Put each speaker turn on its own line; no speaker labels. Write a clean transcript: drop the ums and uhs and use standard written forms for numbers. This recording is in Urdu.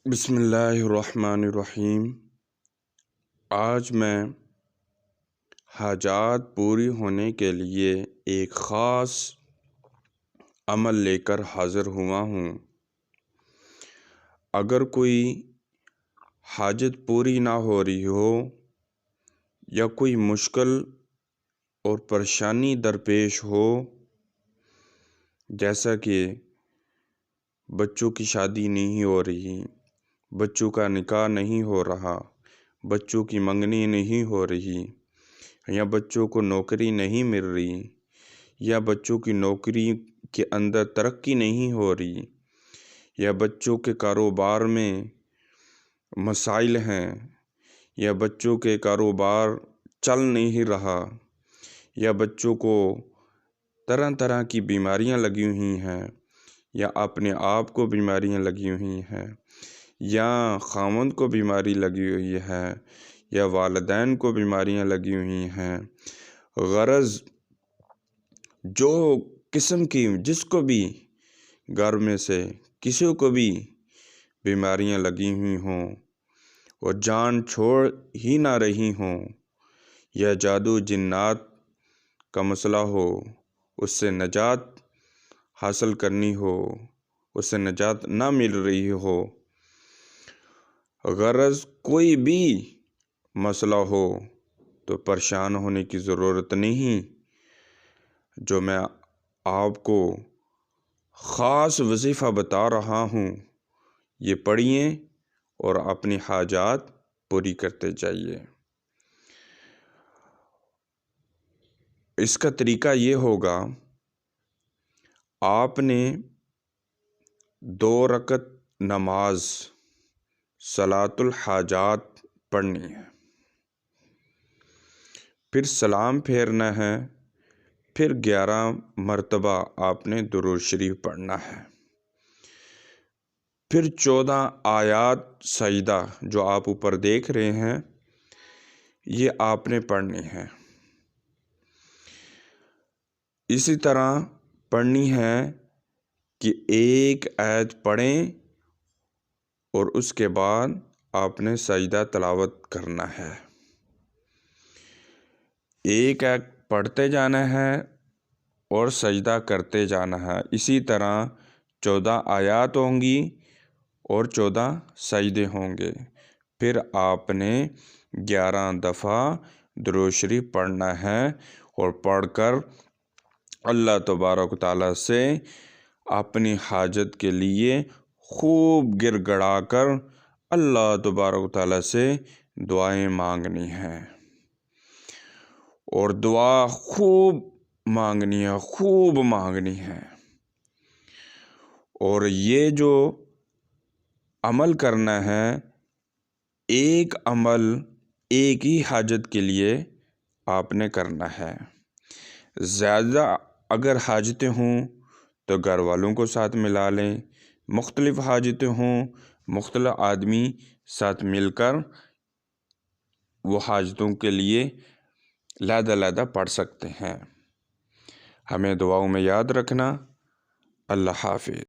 بسم اللہ الرحمن الرحیم۔ آج میں حاجات پوری ہونے کے لیے ایک خاص عمل لے کر حاضر ہوا ہوں۔ اگر کوئی حاجت پوری نہ ہو رہی ہو یا کوئی مشکل اور پریشانی درپیش ہو، جیسا کہ بچوں کی شادی نہیں ہو رہی، بچوں کا نکاح نہیں ہو رہا، بچوں کی منگنی نہیں ہو رہی، یا بچوں کو نوکری نہیں مل رہی، یا بچوں کی نوکری کے اندر ترقی نہیں ہو رہی، یا بچوں کے کاروبار میں مسائل ہیں، یا بچوں کے کاروبار چل نہیں رہا، یا بچوں کو طرح طرح کی بیماریاں لگی ہوئی ہیں، یا اپنے آپ کو بیماریاں لگی ہوئی ہیں، یا خاوند کو بیماری لگی ہوئی ہے، یا والدین کو بیماریاں لگی ہوئی ہیں، غرض جو قسم کی جس کو بھی گھر میں سے کسی کو بھی بیماریاں لگی ہوئی ہوں اور جان چھوڑ ہی نہ رہی ہوں، یا جادو جنات کا مسئلہ ہو، اس سے نجات حاصل کرنی ہو، اس سے نجات نہ مل رہی ہو، غرض کوئی بھی مسئلہ ہو تو پریشان ہونے کی ضرورت نہیں۔ جو میں آپ کو خاص وظیفہ بتا رہا ہوں، یہ پڑھیے اور اپنی حاجات پوری کرتے جائیے۔ اس کا طریقہ یہ ہوگا، آپ نے 2 رکعت نماز صلاۃ الحاجات پڑھنی ہے، پھر سلام پھیرنا ہے، پھر 11 مرتبہ آپ نے درود شریف پڑھنا ہے، پھر 14 آیات سجدہ جو آپ اوپر دیکھ رہے ہیں یہ آپ نے پڑھنی ہے۔ اسی طرح پڑھنی ہے کہ ایک آیت پڑھیں اور اس کے بعد آپ نے سجدہ تلاوت کرنا ہے، ایک آیت پڑھتے جانا ہے اور سجدہ کرتے جانا ہے۔ اسی طرح 14 آیات ہوں گی اور 14 سجدے ہوں گے، پھر آپ نے 11 دفعہ درود شریف پڑھنا ہے، اور پڑھ کر اللہ تبارک و تعالیٰ سے اپنی حاجت کے لیے خوب گر گڑا کر اللہ تبارک و تعالیٰ سے دعائیں مانگنی ہیں، اور دعا خوب مانگنی ہے، خوب مانگنی ہے۔ اور یہ جو عمل کرنا ہے، ایک عمل ایک ہی حاجت کے لیے آپ نے کرنا ہے۔ زیادہ اگر حاجتیں ہوں تو گھر والوں کو ساتھ ملا لیں، مختلف حاجتیں ہوں مختلف آدمی ساتھ مل کر وہ حاجتوں کے لیے علیحدہ علیحدہ پڑھ سکتے ہیں۔ ہمیں دعاؤں میں یاد رکھنا۔ اللہ حافظ۔